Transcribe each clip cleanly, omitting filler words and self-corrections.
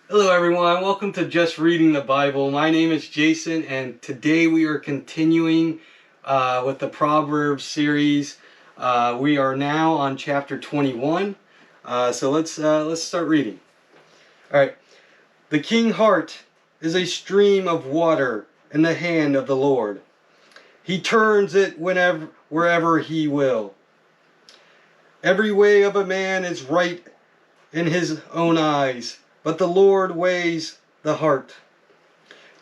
Hello everyone, welcome to Just Reading the Bible. My name is Jason and today we are continuing with the Proverbs series. We are now on chapter 21, so let's start reading. Alright, the king's heart is a stream of water in the hand of the Lord. He turns it wherever he will. Every way of a man is right in his own eyes, but the Lord weighs the heart.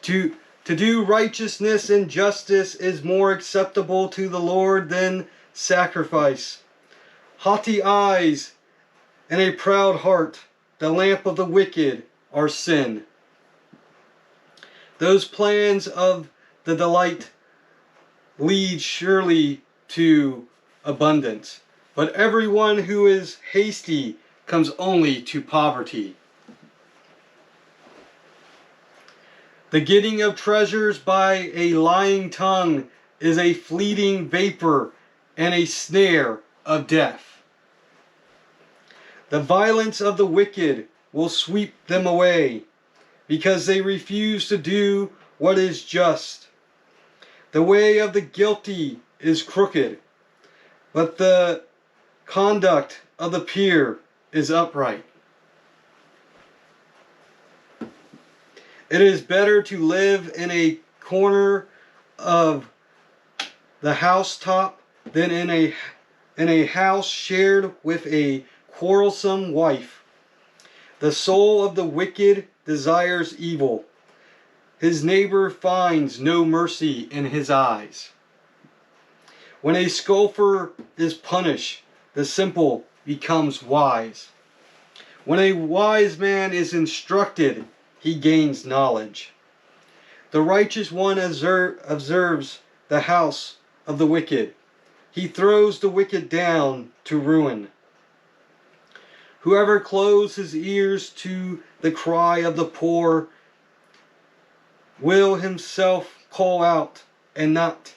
To do righteousness and justice is more acceptable to the Lord than sacrifice. Haughty eyes and a proud heart, the lamp of the wicked, are sin. Those plans of the delight lead surely to abundance, but everyone who is hasty comes only to poverty. The getting of treasures by a lying tongue is a fleeting vapor and a snare of death. The violence of the wicked will sweep them away, because they refuse to do what is just. The way of the guilty is crooked, but the conduct of the pure is upright. It is better to live in a corner of the housetop than in a house shared with a quarrelsome wife. The soul of the wicked desires evil. His neighbor finds no mercy in his eyes. When a scoffer is punished, the simple becomes wise. When a wise man is instructed, he gains knowledge. The righteous one observes the house of the wicked. He throws the wicked down to ruin. Whoever closes his ears to the cry of the poor will himself call out and not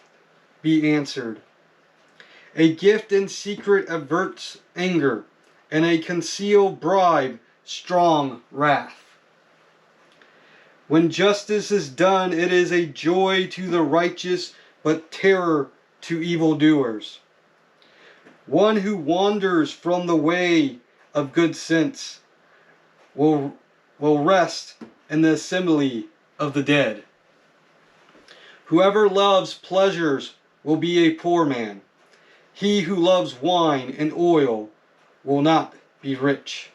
be answered. A gift in secret averts anger, and a concealed bribe strong wrath. When justice is done, it is a joy to the righteous, but terror to evildoers. One who wanders from the way of good sense will rest in the assembly of the dead. Whoever loves pleasures will be a poor man. He who loves wine and oil will not be rich.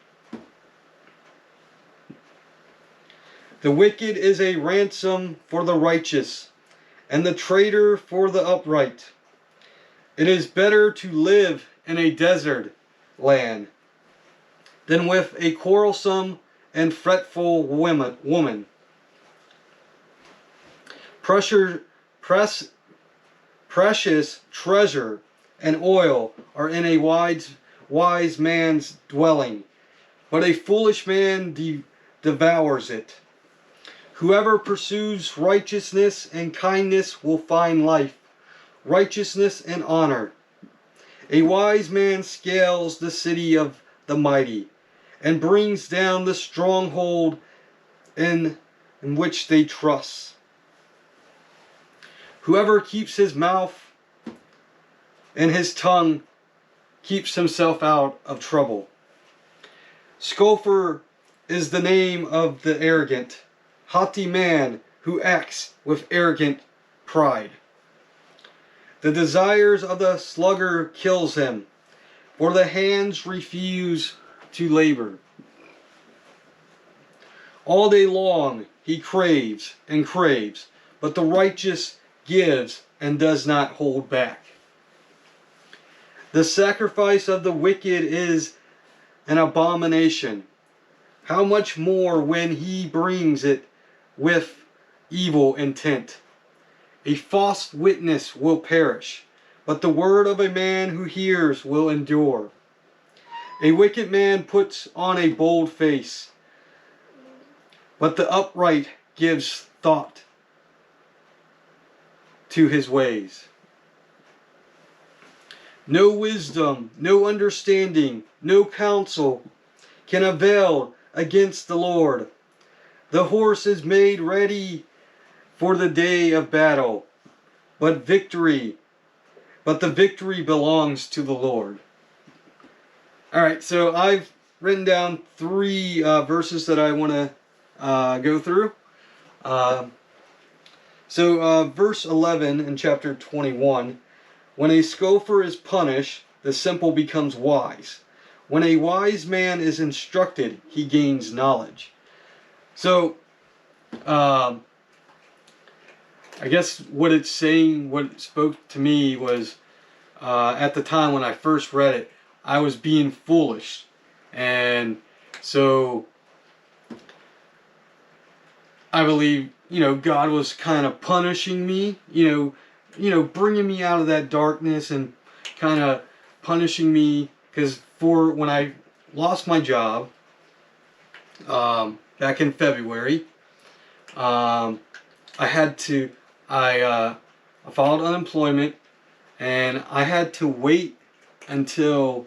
The wicked is a ransom for the righteous, and the traitor for the upright. It is better to live in a desert land than with a quarrelsome and fretful woman. Precious treasure and oil are in a wise man's dwelling, but a foolish man devours it. Whoever pursues righteousness and kindness will find life, righteousness and honor. A wise man scales the city of the mighty and brings down the stronghold in which they trust. Whoever keeps his mouth and his tongue keeps himself out of trouble. Scoffer is the name of the arrogant, haughty man who acts with arrogant pride. The desires of the sluggard kills him, for the hands refuse to labor. All day long he craves and craves, but the righteous gives and does not hold back. The sacrifice of the wicked is an abomination. How much more when he brings it with evil intent? A false witness will perish, but the word of a man who hears will endure. A wicked man puts on a bold face, but the upright gives thought to his ways. No wisdom, no understanding, no counsel can avail against the Lord. The horse is made ready for the day of battle, but the victory belongs to the Lord. All right, so I've written down three verses that I want to go through. Verse 11 in chapter 21, when a scoffer is punished, the simple becomes wise. When a wise man is instructed, he gains knowledge. So, I guess what it's saying, what it spoke to me was, at the time when I first read it, I was being foolish. And so, I believe, God was kind of punishing me, bringing me out of that darkness and kind of punishing me, because when I lost my job, back in February, I filed unemployment, and I had to wait until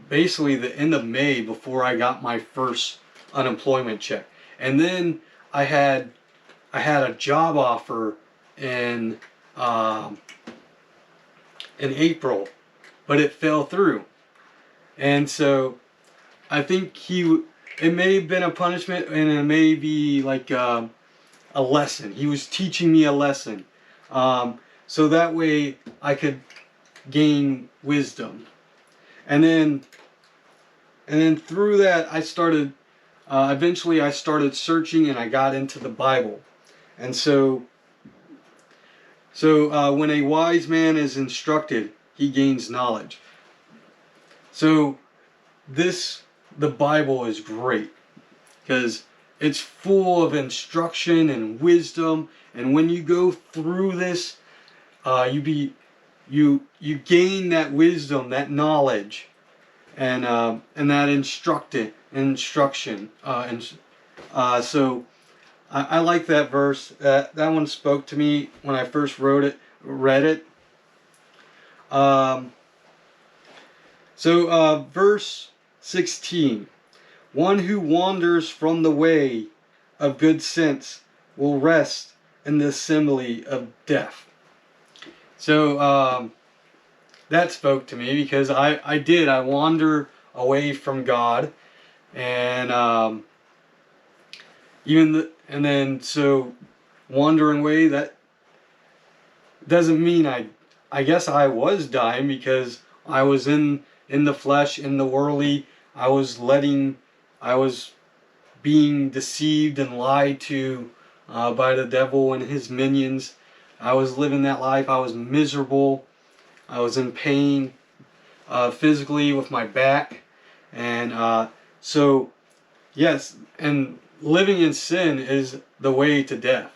basically the end of May before I got my first unemployment check. And then I had a job offer in April, but it fell through. And so I think it may have been a punishment, and it may be like a lesson. He was teaching me a lesson, so that way I could gain wisdom. And then through that, I started. Eventually, I started searching, and I got into the Bible. And so when a wise man is instructed, he gains knowledge. So the Bible is great because it's full of instruction and wisdom. And when you go through this, you gain that wisdom, that knowledge, and that instruction. So I like that verse. That one spoke to me when I first read it. Verse 16. One who wanders from the way of good sense will rest in the assembly of death. So that spoke to me because I wander away from God, and so wandering away, that doesn't mean I guess I was dying, because I was in the flesh, in the worldly. I was being deceived and lied to by the devil and his minions. I was living that life. I was miserable. I was in pain physically with my back. And so, yes, and living in sin is the way to death.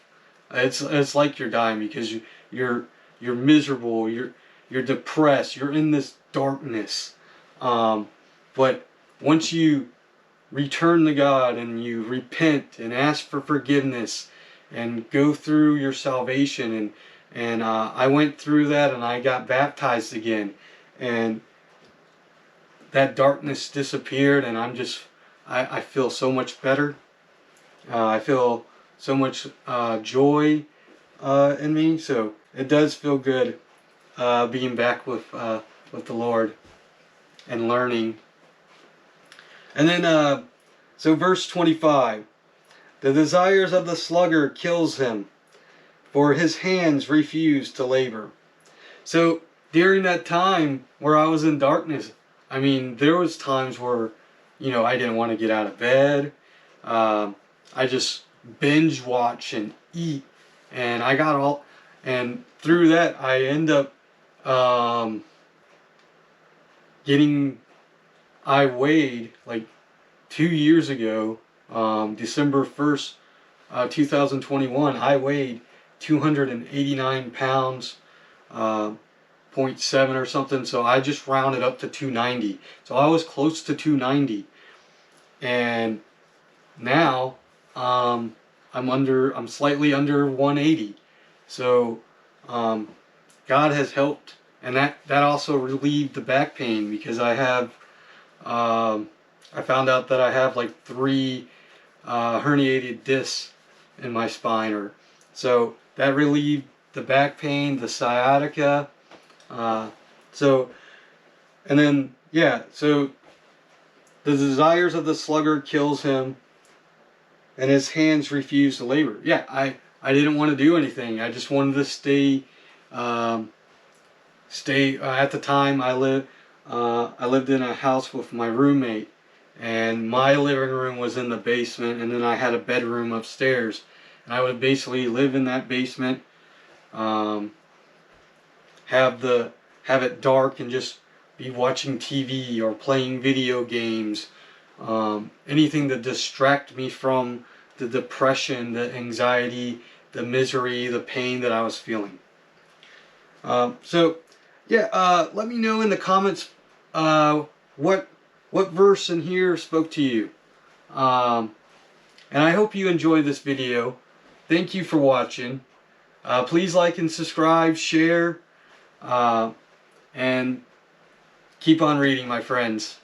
It's like you're dying, because you're miserable. You're depressed. You're in this darkness. But once you return to God and you repent and ask for forgiveness and go through your salvation, and I went through that, and I got baptized again, and that darkness disappeared, and I feel so much better. I feel so much joy in me. So it does feel good being back with the Lord and learning. And then verse 25. The desires of the sluggard kills him, for his hands refuse to labor. So during that time where I was in darkness, there was times where, I didn't want to get out of bed. I just binge watch and eat, and and through that I end up I weighed, like 2 years ago, December 1st, 2021, I weighed 289 pounds, 0.7 or something, so I just rounded up to 290. So I was close to 290, and now I'm slightly under 180. So God has helped, and that also relieved the back pain, because I found out that I have like 3 herniated disc in my spine, or so that relieved the back pain, the sciatica. So and then so the desires of the sluggard kills him, and his hands refuse to labor. I didn't want to do anything. I just wanted to stay. At the time I lived in a house with my roommate, and my living room was in the basement, and then I had a bedroom upstairs, and I would basically live in that basement, have it dark and just be watching TV or playing video games, anything to distract me from the depression, the anxiety, the misery, the pain that I was feeling. Let me know in the comments what verse in here spoke to you. And I hope you enjoyed this video. Thank you for watching. Please like and subscribe, share, and keep on reading, my friends.